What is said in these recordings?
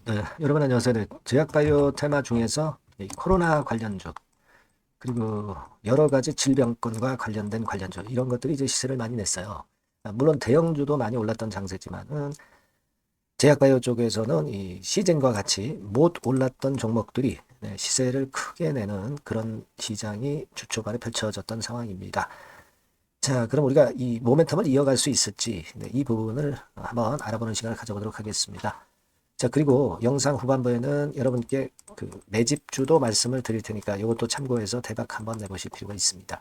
네, 여러분 안녕하세요. 네, 제약바이오 테마 중에서 이 코로나 관련주 그리고 여러 가지 질병권과 관련된 관련주 이런 것들이 이제 시세를 많이 냈어요. 물론 대형주도 많이 올랐던 장세지만은 제약바이오 쪽에서는 이 시즌과 같이 못 올랐던 종목들이 시세를 크게 내는 그런 시장이 주 초반에 펼쳐졌던 상황입니다. 자, 그럼 우리가 이 모멘텀을 이어갈 수 있을지 이 부분을 한번 알아보는 시간을 가져보도록 하겠습니다. 자, 그리고 영상 후반부에는 여러분께 그 매집주도 말씀을 드릴 테니까 이것도 참고해서 대박 한번 내보실 필요가 있습니다.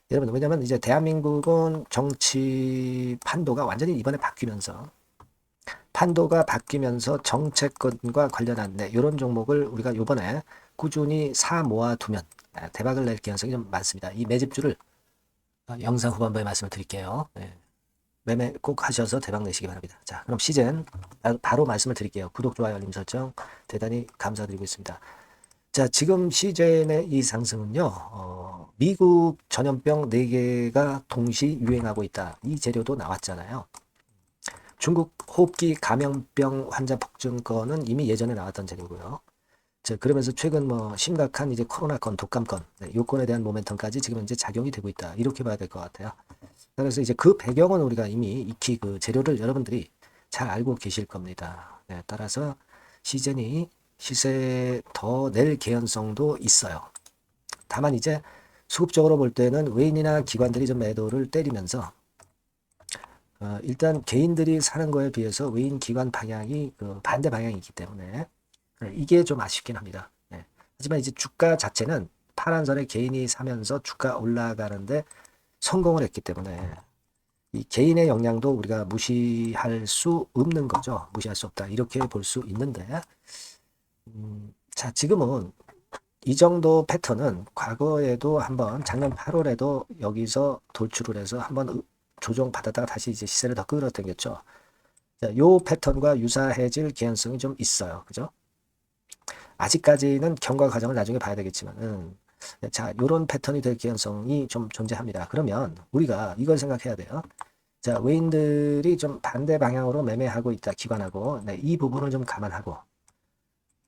여러분, 왜냐면 이제 대한민국은 정치 판도가 완전히 이번에 바뀌면서 정책권과 관련한 이런 종목을 우리가 이번에 꾸준히 사 모아두면 대박을 낼 가능성이 좀 많습니다. 이 매집주를 영상 후반부에 말씀을 드릴게요. 네. 매매 꼭 하셔서 대박 내시기 바랍니다. 자, 그럼 시즌 바로 말씀을 드릴게요. 구독, 좋아요, 알림 설정 대단히 감사드리고 있습니다. 자, 지금 시즌의 이 상승은요, 미국 전염병 4개가 동시 유행하고 있다. 이 재료도 나왔잖아요. 중국 호흡기 감염병 환자 폭증건은 이미 예전에 나왔던 재료고요. 자, 그러면서 최근 뭐 심각한 이제 코로나건, 독감건, 요건에 대한 모멘텀까지 지금 이제 작용이 되고 있다. 이렇게 봐야 될 것 같아요. 그래서 이제 그 배경은 우리가 이미 익히 그 재료를 여러분들이 잘 알고 계실 겁니다. 네, 따라서 시즌이 시세 더 낼 개연성도 있어요. 다만 이제 수급적으로 볼 때는 외인이나 기관들이 좀 매도를 때리면서 일단 개인들이 사는 거에 비해서 외인 기관 방향이 그 반대 방향이기 때문에 이게 좀 아쉽긴 합니다. 네. 하지만 이제 주가 자체는 파란선에 개인이 사면서 주가 올라가는데 성공을 했기 때문에 이 개인의 역량도 우리가 무시할 수 없는 거죠. 무시할 수 없다. 이렇게 볼 수 있는데, 자, 지금은 이 정도 패턴은 과거에도 한번 작년 8월에도 여기서 돌출을 해서 한번 조정 받았다가 다시 이제 시세를 더 끌어당겼죠. 자, 요 패턴과 유사해질 개연성이 좀 있어요. 그죠? 아직까지는 경과 과정을 나중에 봐야 되겠지만은, 자, 요런 패턴이 될 개연성이 좀 존재합니다. 그러면 우리가 이걸 생각해야 돼요. 자, 외인들이 좀 반대 방향으로 매매하고 있다, 기관하고. 네, 이 부분을 좀 감안하고.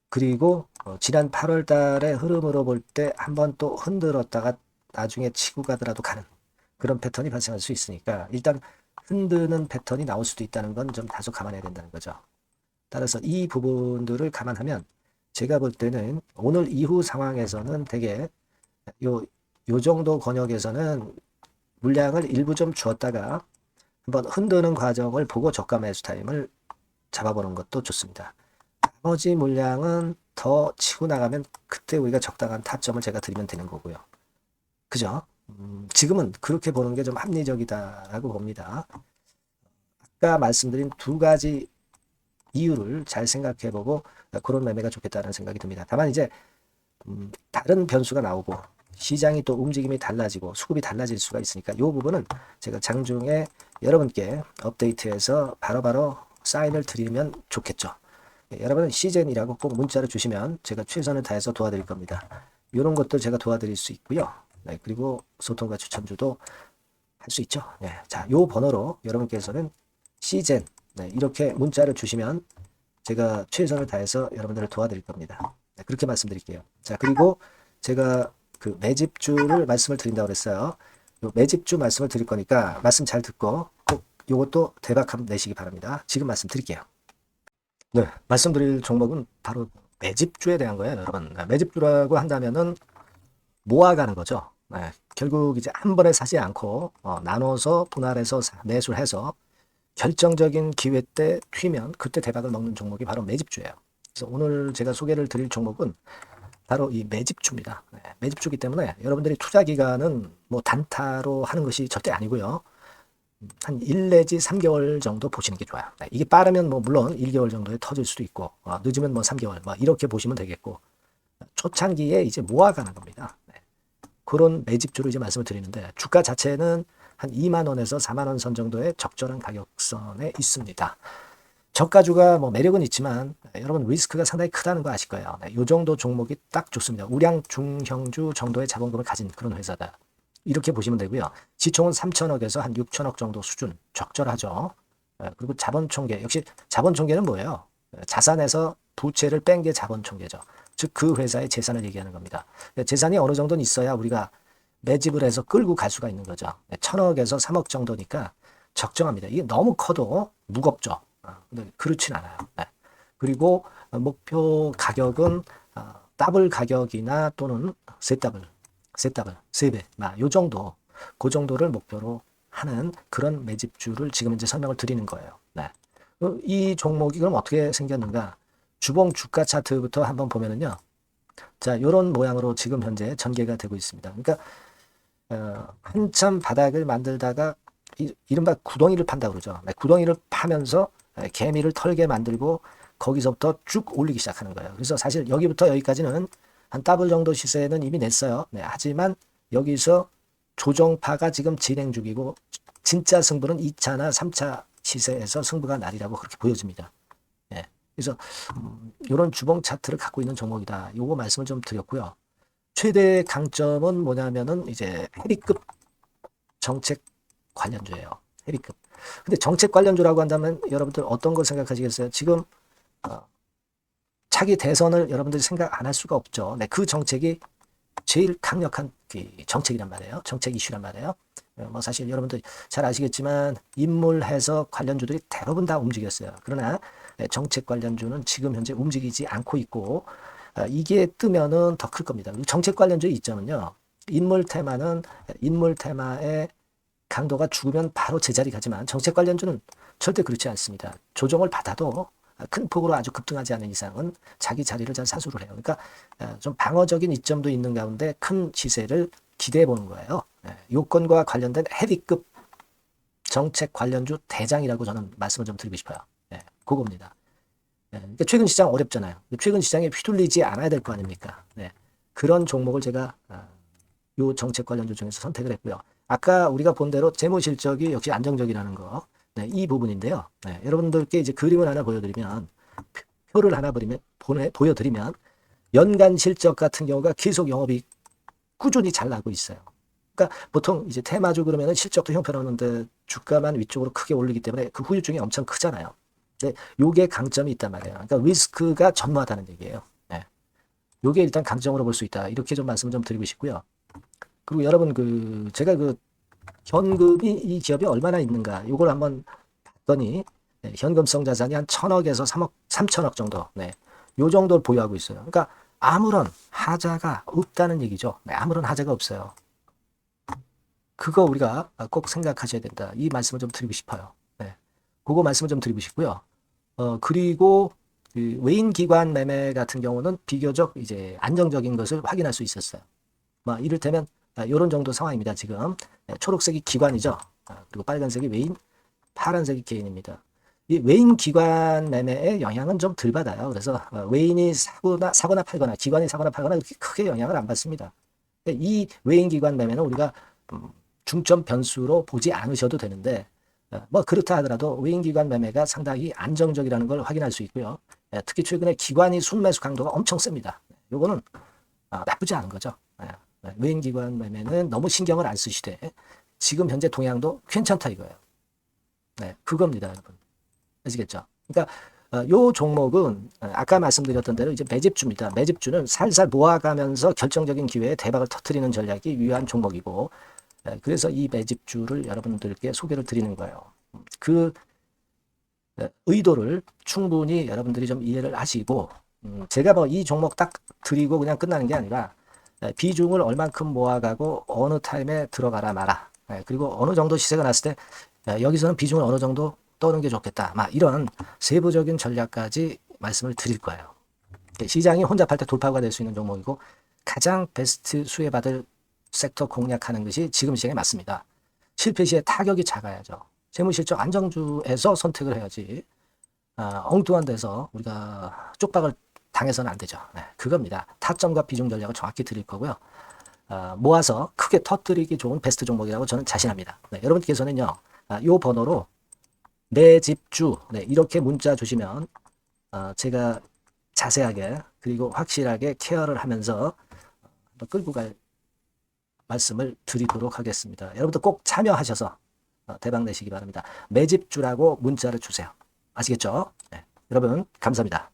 그리고 지난 8월 달의 흐름으로 볼 때 한번 또 흔들었다가 나중에 치고 가더라도 가는 그런 패턴이 발생할 수 있으니까 일단 흔드는 패턴이 나올 수도 있다는 건 좀 다소 감안해야 된다는 거죠. 따라서 이 부분들을 감안하면 제가 볼 때는 오늘 이후 상황에서는 되게 요, 요 정도 권역에서는 물량을 일부 좀 주었다가 한번 흔드는 과정을 보고 저가 매수 타임을 잡아보는 것도 좋습니다. 나머지 물량은 더 치고 나가면 그때 우리가 적당한 타점을 제가 드리면 되는 거고요. 그죠? 지금은 그렇게 보는 게 좀 합리적이다라고 봅니다. 아까 말씀드린 두 가지 이유를 잘 생각해보고 그런 매매가 좋겠다는 생각이 듭니다. 다만 이제 다른 변수가 나오고 시장이 또 움직임이 달라지고 수급이 달라질 수가 있으니까 이 부분은 제가 장중에 여러분께 업데이트해서 바로바로 사인을 드리면 좋겠죠. 여러분은 시즌이라고 꼭 문자를 주시면 제가 최선을 다해서 도와드릴 겁니다. 이런 것도 제가 도와드릴 수 있고요. 네, 그리고 소통과 추천주도 할 수 있죠. 네, 자, 요 번호로 여러분께서는 시즌 이렇게 문자를 주시면 제가 최선을 다해서 여러분들을 도와드릴 겁니다. 네, 그렇게 말씀드릴게요. 자, 그리고 제가 그 매집주를 말씀을 드린다고 그랬어요. 요 매집주 말씀을 드릴 거니까 말씀 잘 듣고 꼭 요것도 대박 한번 내시기 바랍니다. 지금 말씀드릴게요. 네, 말씀드릴 종목은 바로 매집주에 대한 거예요, 여러분. 매집주라고 한다면은 모아가는 거죠. 네, 결국 이제 한 번에 사지 않고 나눠서 분할해서 매수를 해서 결정적인 기회 때 튀면 그때 대박을 먹는 종목이 바로 매집주예요. 그래서 오늘 제가 소개를 드릴 종목은 바로 이 매집주입니다. 네, 매집주기 때문에 여러분들이 투자 기간은 뭐 단타로 하는 것이 절대 아니고요. 한 1 내지 3개월 정도 보시는 게 좋아요. 네, 이게 빠르면 뭐 물론 1개월 정도에 터질 수도 있고 늦으면 뭐 3개월 이렇게 보시면 되겠고 초창기에 이제 모아가는 겁니다. 네, 그런 매집주로 이제 말씀을 드리는데 주가 자체는 한 2만 원에서 4만 원 선 정도의 적절한 가격선에 있습니다. 저가주가 뭐 매력은 있지만 여러분 리스크가 상당히 크다는 거 아실 거예요. 네, 이 정도 종목이 딱 좋습니다. 우량 중형주 정도의 자본금을 가진 그런 회사다. 이렇게 보시면 되고요. 시총은 3천억에서 한 6천억 정도 수준 적절하죠. 그리고 자본 총계 역시 자본 총계는 뭐예요? 자산에서 부채를 뺀 게 자본총계죠. 즉 그 회사의 재산을 얘기하는 겁니다. 재산이 어느 정도는 있어야 우리가 매집을 해서 끌고 갈 수가 있는 거죠. 1,000억에서 3억 정도니까 적정합니다. 이게 너무 커도 무겁죠. 근데 그렇진 않아요. 네. 그리고 목표 가격은 더블 가격이나 또는 세 더블, 세 배, 요 정도, 그 정도를 목표로 하는 그런 매집주를 지금 이제 설명을 드리는 거예요. 네. 이 종목이 그럼 어떻게 생겼는가? 주봉 주가 차트부터 한번 보면은요. 자, 이런 모양으로 지금 현재 전개가 되고 있습니다. 그러니까 한참 바닥을 만들다가 이른바 구덩이를 판다 그러죠. 네, 구덩이를 파면서 개미를 털게 만들고 거기서부터 쭉 올리기 시작하는 거예요. 그래서 사실 여기부터 여기까지는 한 더블 정도 시세는 이미 냈어요. 네, 하지만 여기서 조정파가 지금 진행 중이고 진짜 승부는 2차나 3차 시세에서 승부가 나리라고 그렇게 보여집니다. 네, 그래서 이런 주봉 차트를 갖고 있는 종목이다. 요거 말씀을 좀 드렸고요. 최대 강점은 뭐냐면은 이제 해리급 정책 관련주예요. 해리급. 근데 정책 관련주라고 한다면 여러분들 어떤 걸 생각하시겠어요? 지금 차기 대선을 여러분들이 생각 안 할 수가 없죠. 네, 그 정책이 제일 강력한 정책이란 말이에요. 정책 이슈란 말이에요. 뭐 사실 여러분들 잘 아시겠지만 인물 해석 관련주들이 대부분 다 움직였어요. 그러나 정책 관련주는 지금 현재 움직이지 않고 있고 이게 뜨면은 더 클 겁니다. 정책 관련주의 이점은요. 인물 테마는 인물 테마의 강도가 죽으면 바로 제자리 가지만 정책 관련주는 절대 그렇지 않습니다. 조정을 받아도 큰 폭으로 아주 급등하지 않는 이상은 자기 자리를 잘 사수를 해요. 그러니까 좀 방어적인 이점도 있는 가운데 큰 시세를 기대해 보는 거예요. 요건과 관련된 헤비급 정책 관련주 대장이라고 저는 말씀을 좀 드리고 싶어요. 그겁니다. 그러니까 최근 시장 어렵잖아요. 최근 시장에 휘둘리지 않아야 될 거 아닙니까? 그런 종목을 제가 요 정책 관련주 중에서 선택을 했고요. 아까 우리가 본 대로 재무 실적이 역시 안정적이라는 거, 이 부분인데요. 여러분들께 이제 그림을 하나 보여드리면, 표를 하나 보여드리면, 연간 실적 같은 경우가 계속 영업이 꾸준히 잘 나고 있어요. 그러니까 보통 이제 테마주 그러면 실적도 형편없는데 주가만 위쪽으로 크게 올리기 때문에 그 후유증이 엄청 크잖아요. 근데 요게 강점이 있단 말이에요. 그러니까 리스크가 전무하다는 얘기예요. 요게 일단 강점으로 볼 수 있다. 이렇게 좀 말씀을 좀 드리고 싶고요. 그리고 여러분 제가 현금이 이 기업이 얼마나 있는가 요걸 한번 봤더니 현금성 자산이 한 1,000억에서 3천억 정도 요 정도를 보유하고 있어요. 그러니까 아무런 하자가 없다는 얘기죠. 아무런 하자가 없어요. 그거 우리가 꼭 생각하셔야 된다. 이 말씀을 좀 드리고 싶어요. 그거 말씀을 좀 드리고 싶고요. 그리고 그 외인 기관 매매 같은 경우는 비교적 이제 안정적인 것을 확인할 수 있었어요. 이를테면 이런 정도 상황입니다. 지금 초록색이 기관이죠. 그리고 빨간색이 외인, 파란색이 개인입니다. 이 외인 기관 매매의 영향은 좀 덜 받아요. 그래서 외인이 사거나 팔거나 기관이 사거나 팔거나 그렇게 크게 영향을 안 받습니다. 이 외인 기관 매매는 우리가 중점 변수로 보지 않으셔도 되는데 그렇다 하더라도 외인 기관 매매가 상당히 안정적이라는 걸 확인할 수 있고요. 특히 최근에 기관이 순매수 강도가 엄청 셉니다. 요거는 나쁘지 않은 거죠. 외인 기관 매매는 너무 신경을 안 쓰시되 지금 현재 동향도 괜찮다 이거예요. 그겁니다, 여러분. 아시겠죠? 그러니까 요 종목은 아까 말씀드렸던 대로 이제 매집주입니다. 매집주는 살살 모아가면서 결정적인 기회에 대박을 터뜨리는 전략이 유효한 종목이고 그래서 이 매집주를 여러분들께 소개를 드리는 거예요. 그 의도를 충분히 여러분들이 좀 이해를 하시고 제가 이 종목 딱 드리고 그냥 끝나는 게 아니라 비중을 얼만큼 모아가고 어느 타임에 들어가라 마라. 그리고 어느 정도 시세가 났을 때 여기서는 비중을 어느 정도 떠는 게 좋겠다. 이런 세부적인 전략까지 말씀을 드릴 거예요. 시장이 혼잡할 때 돌파구가 될 수 있는 종목이고 가장 베스트 수혜받을 섹터 공략하는 것이 지금 시장에 맞습니다. 실패 시에 타격이 작아야죠. 재무실적 안정주에서 선택을 해야지 엉뚱한 데서 우리가 쪽박을 당해서는 안 되죠. 그겁니다. 타점과 비중 전략을 정확히 드릴 거고요. 모아서 크게 터뜨리기 좋은 베스트 종목이라고 저는 자신합니다. 여러분께서는요. 이 번호로 내 집주 이렇게 문자 주시면 제가 자세하게 그리고 확실하게 케어를 하면서 끌고 갈 말씀을 드리도록 하겠습니다. 여러분들 꼭 참여하셔서 대박 내시기 바랍니다. 매집주라고 문자를 주세요. 아시겠죠? 여러분 감사합니다.